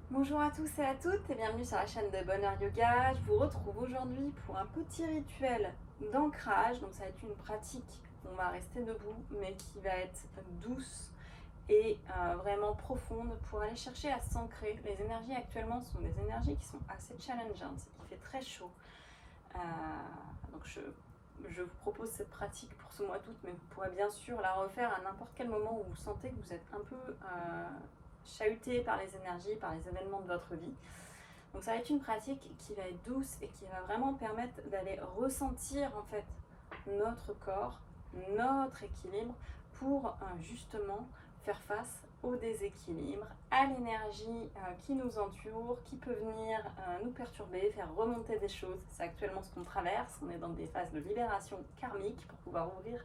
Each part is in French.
Bonjour à tous et à toutes et bienvenue sur la chaîne de Bonheur Yoga. Je vous retrouve aujourd'hui pour un petit rituel d'ancrage. Donc ça va être une pratique où on va rester debout mais qui va être douce et vraiment profonde pour aller chercher à s'ancrer. Les énergies actuellement sont des énergies qui sont assez challengeantes. Il fait très chaud. Donc je vous propose cette pratique pour ce mois d'août, mais vous pourrez bien sûr la refaire à n'importe quel moment où vous sentez que vous êtes un peu chahuté par les énergies, par les événements de votre vie. Donc ça va être une pratique qui va être douce et qui va vraiment permettre d'aller ressentir en fait notre corps, notre équilibre pour justement faire face au déséquilibre, à l'énergie qui nous entoure, qui peut venir nous perturber, faire remonter des choses. C'est actuellement ce qu'on traverse. On est dans des phases de libération karmique pour pouvoir ouvrir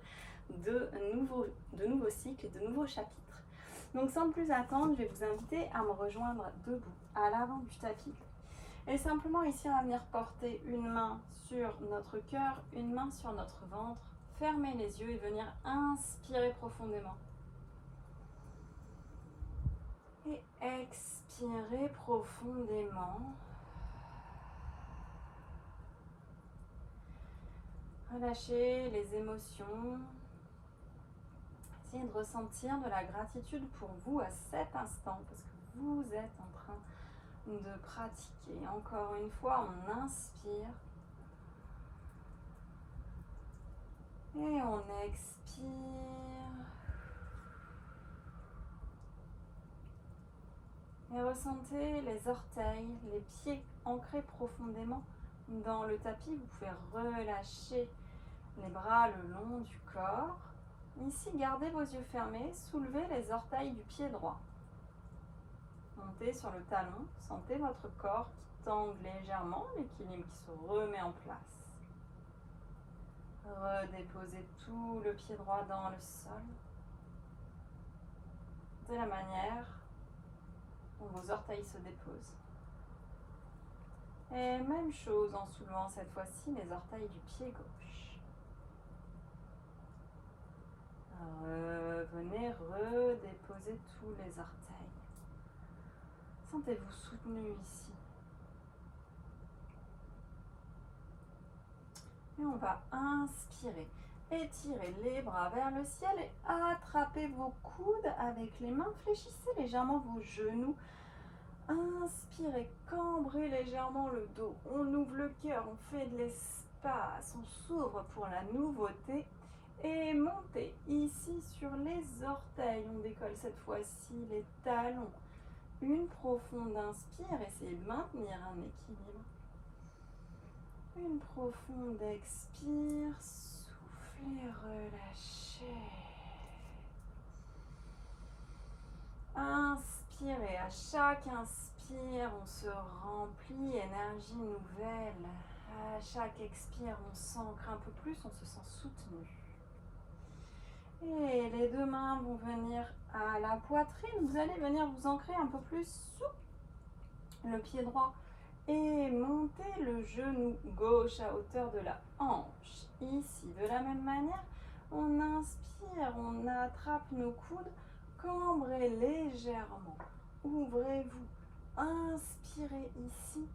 de nouveaux cycles et de nouveaux chapitres. Donc sans plus attendre, je vais vous inviter à me rejoindre debout, à l'avant du tapis. Et simplement ici, on va venir porter une main sur notre cœur, une main sur notre ventre, fermer les yeux et venir inspirer profondément. Et expirer profondément. Relâchez les émotions. Essayez de ressentir de la gratitude pour vous à cet instant, parce que vous êtes en train de pratiquer. Encore une fois, on inspire. Et on expire. Et ressentez les orteils, les pieds ancrés profondément dans le tapis. Vous pouvez relâcher les bras le long du corps. Ici, gardez vos yeux fermés, soulevez les orteils du pied droit. Montez sur le talon, sentez votre corps qui tangue légèrement, l'équilibre qui se remet en place. Redéposez tout le pied droit dans le sol. De la manière dont vos orteils se déposent. Et même chose en soulevant cette fois-ci les orteils du pied gauche. Venez redéposer tous les orteils. Sentez-vous soutenu ici. Et on va inspirer. Étirez les bras vers le ciel et attrapez vos coudes avec les mains. Fléchissez légèrement vos genoux. Inspirez, cambrez légèrement le dos. On ouvre le cœur, on fait de l'espace, on s'ouvre pour la nouveauté. Et montez ici sur les orteils. On décolle cette fois-ci les talons. Une profonde inspire, essayez de maintenir un équilibre. Une profonde expire, soufflez, relâchez. Inspirez, à chaque inspire, on se remplit, énergie nouvelle. À chaque expire, on s'ancre un peu plus, on se sent soutenu. Et les deux mains vont venir à la poitrine. Vous allez venir vous ancrer un peu plus sous le pied droit. Et montez le genou gauche à hauteur de la hanche. Ici, de la même manière, on inspire, on attrape nos coudes, cambrez légèrement. Ouvrez-vous, inspirez ici.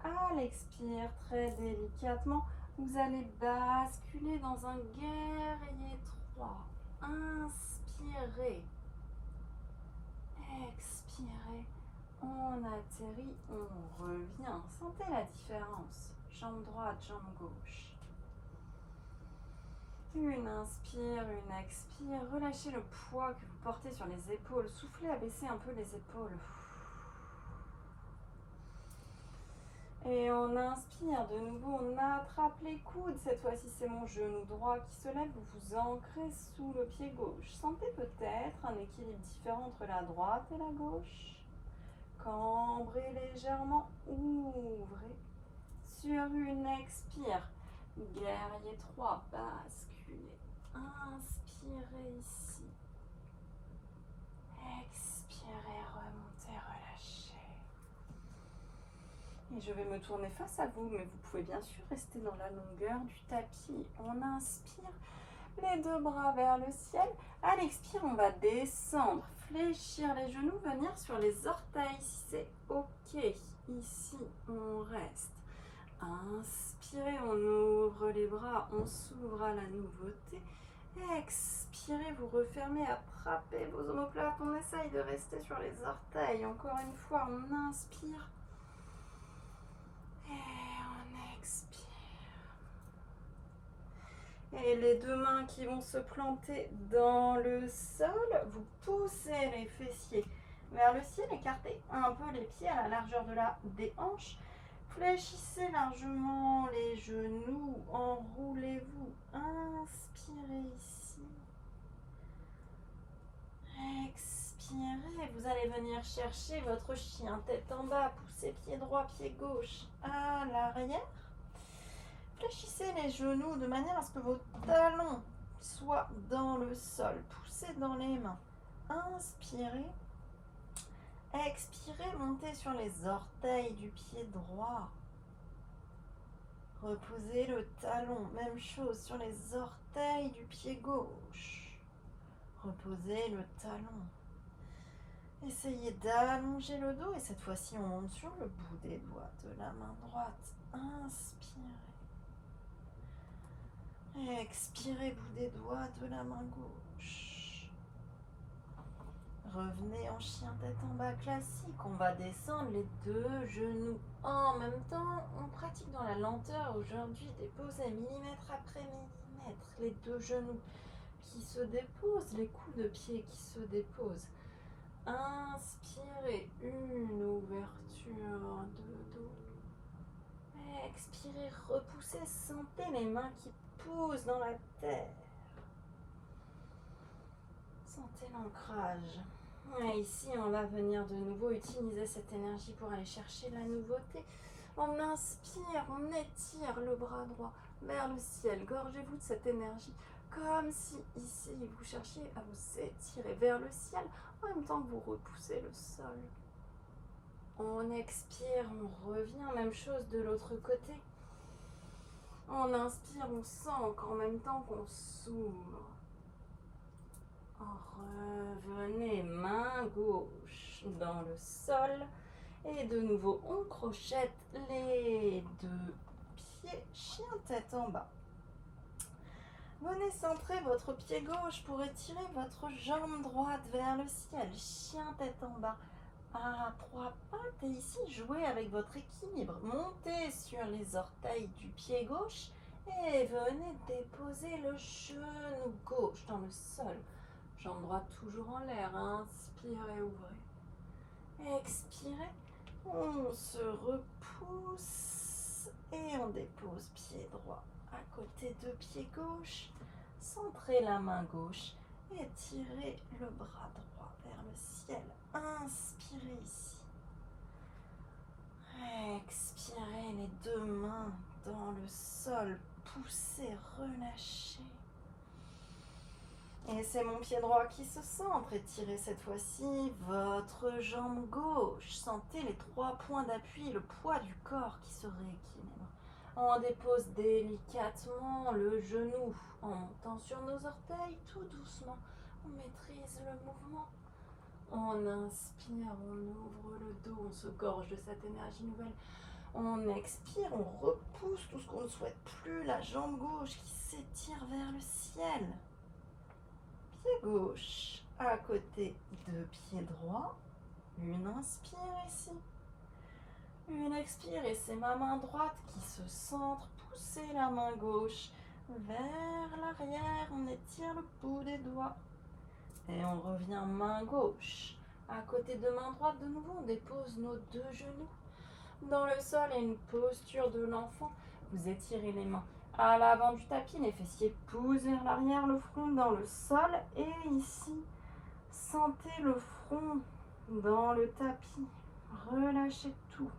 À l'expire, très délicatement, vous allez basculer dans un guerrier 3. Inspirez, expirez. On atterrit, on revient. Sentez la différence. Jambe droite, jambe gauche. Une inspire, une expire. Relâchez le poids que vous portez sur les épaules. Soufflez à baisser un peu les épaules. Et on inspire de nouveau, on attrape les coudes. Cette fois-ci, c'est mon genou droit qui se lève. Vous vous ancrez sous le pied gauche. Sentez peut-être un équilibre différent entre la droite et la gauche. Cambrez légèrement, ouvrez. Sur une expire, guerrier 3, basculez. Inspirez ici. Expirez, remontez, relâchez. Et je vais me tourner face à vous, mais vous pouvez bien sûr rester dans la longueur du tapis. On inspire, les deux bras vers le ciel. À l'expire, on va descendre, fléchir les genoux, venir sur les orteils si c'est ok. Ici, on reste. Inspirez, on ouvre les bras, on s'ouvre à la nouveauté. Expirez, vous refermez, attrapez vos omoplates. On essaye de rester sur les orteils. Encore une fois, on inspire. Et on expire. Et les deux mains qui vont se planter dans le sol, vous poussez les fessiers vers le ciel, écartez un peu les pieds à la largeur des hanches. Fléchissez largement les genoux, enroulez-vous, inspirez ici. Expirez, vous allez venir chercher votre chien, tête en bas, poussez pied droit, pied gauche à l'arrière. Fléchissez les genoux de manière à ce que vos talons soient dans le sol. Poussez dans les mains. Inspirez. Expirez, montez sur les orteils du pied droit. Reposez le talon. Même chose sur les orteils du pied gauche. Reposez le talon. Essayez d'allonger le dos et cette fois-ci on monte sur le bout des doigts de la main droite. Inspirez. Expirez, bout des doigts de la main gauche. Revenez en chien tête en bas classique. On va descendre les deux genoux en même temps. On pratique dans la lenteur aujourd'hui, déposer millimètre après millimètre. Les deux genoux qui se déposent, les coups de pied qui se déposent. Inspirez, une ouverture de dos. Expirez, repoussez, sentez les mains qui poussent dans la terre. Sentez l'ancrage. Et ici, on va venir de nouveau utiliser cette énergie pour aller chercher la nouveauté. On inspire, on étire le bras droit vers le ciel. Gorgez-vous de cette énergie comme si ici, vous cherchiez à vous étirer vers le ciel en même temps que vous repoussez le sol. On expire, on revient, même chose de l'autre côté. On inspire, on sent qu'en même temps qu'on s'ouvre. Revenez, main gauche dans le sol. Et de nouveau, on crochette les deux pieds, chien tête en bas. Venez centrer votre pied gauche pour étirer votre jambe droite vers le ciel. Chien tête en bas à trois pattes. Et ici, jouez avec votre équilibre. Montez sur les orteils du pied gauche et venez déposer le genou gauche dans le sol. Jambe droite toujours en l'air. Inspirez, ouvrez. Expirez. On se repousse et on dépose pied droit à côté de pied gauche. Centrez la main gauche et tirez le bras droit vers le ciel. Inspirez ici. Expirez les deux mains dans le sol. Poussez, relâchez. Et c'est mon pied droit qui se centre. Étirez cette fois-ci votre jambe gauche. Sentez les trois points d'appui, le poids du corps qui se rééquilibre. On dépose délicatement le genou en montant sur nos orteils tout doucement. On maîtrise le mouvement. On inspire, on ouvre le dos, on se gorge de cette énergie nouvelle. On expire, on repousse tout ce qu'on ne souhaite plus. La jambe gauche qui s'étire vers le ciel. Pied gauche à côté de pied droit. Une inspire ici. Une expire et c'est ma main droite qui se centre. Poussez la main gauche vers l'arrière. On étire le bout des doigts. Et on revient main gauche. À côté de main droite, de nouveau, on dépose nos deux genoux dans le sol et une posture de l'enfant. Vous étirez les mains à l'avant du tapis, les fessiers poussent vers l'arrière, le front dans le sol. Et ici, sentez le front dans le tapis. Relâchez tout.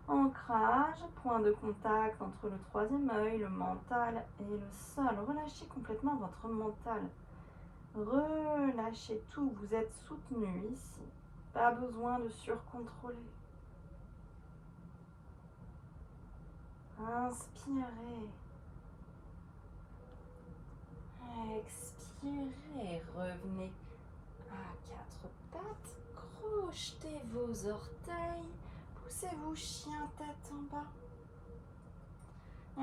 Ancrage, point de contact entre le troisième œil, le mental et le sol. Relâchez complètement votre mental. Relâchez tout, vous êtes soutenu ici. Pas besoin de surcontrôler. Inspirez. Expirez. Revenez à quatre pattes, crochetez vos orteils, poussez-vous chien tête en bas.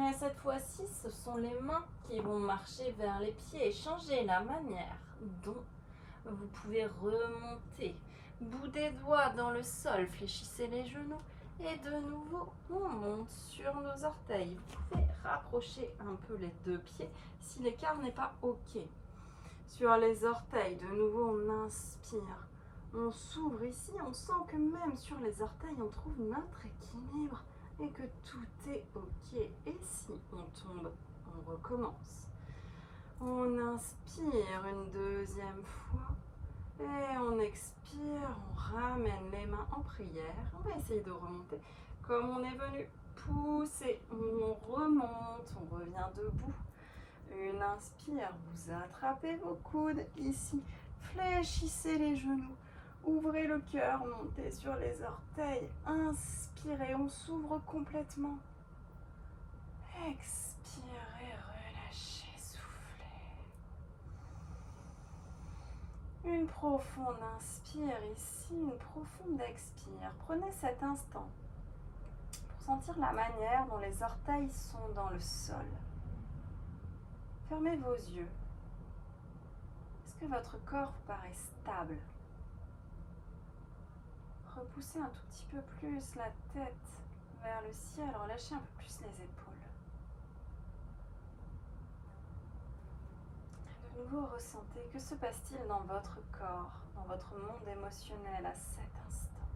Et cette fois-ci, ce sont les mains qui vont marcher vers les pieds et changer la manière dont vous pouvez remonter. Bout des doigts dans le sol, fléchissez les genoux et de nouveau, on monte sur nos orteils. Vous pouvez rapprocher un peu les deux pieds si l'écart n'est pas OK. Sur les orteils, de nouveau, on inspire. On s'ouvre ici, on sent que même sur les orteils, on trouve notre équilibre et que tout est OK. Et si on tombe, on recommence. On inspire une deuxième fois et on expire, on ramène les mains en prière. On va essayer de remonter comme on est venu. Poussez, on remonte, on revient debout. Une inspire, vous attrapez vos coudes ici, fléchissez les genoux, ouvrez le cœur, montez sur les orteils, inspirez, on s'ouvre complètement. Expirez, relâchez, soufflez. Une profonde inspire ici, une profonde expire. Prenez cet instant pour sentir la manière dont les orteils sont dans le sol. Fermez vos yeux. Est-ce que votre corps vous paraît stable? Repoussez un tout petit peu plus la tête vers le ciel, relâchez un peu plus les épaules. De nouveau, ressentez, que se passe-t-il dans votre corps, dans votre monde émotionnel à cet instant?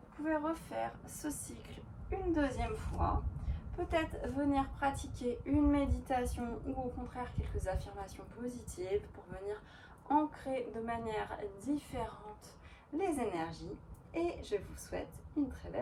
Vous pouvez refaire ce cycle une deuxième fois. Peut-être venir pratiquer une méditation ou au contraire quelques affirmations positives pour venir ancrer de manière différente les énergies. Et je vous souhaite une très belle